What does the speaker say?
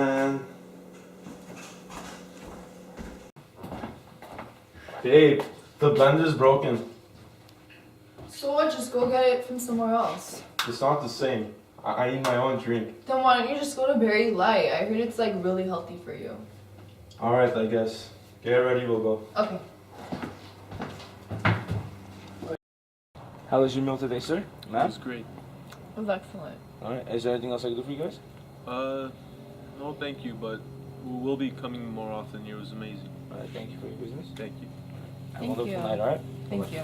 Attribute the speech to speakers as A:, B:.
A: man. Babe, the blender's broken.
B: So what? Just go get it from somewhere else.
A: It's not the same. I need my own drink.
B: Then why don't you just go to BerryLight? I heard it's like really healthy for you.
A: Alright, I guess. Get ready, we'll go.
B: Okay.
C: How was your meal today, sir?
D: It
C: Ma'am?
D: was great.
B: It was excellent.
C: Alright, is there anything else I can do for you guys?
D: No thank you, but we'll be coming more often here. It was amazing.
C: Alright, thank you for your business.
D: Thank you.
C: Have a
B: Thank
C: wonderful
B: you.
C: night, alright?
B: Thank you.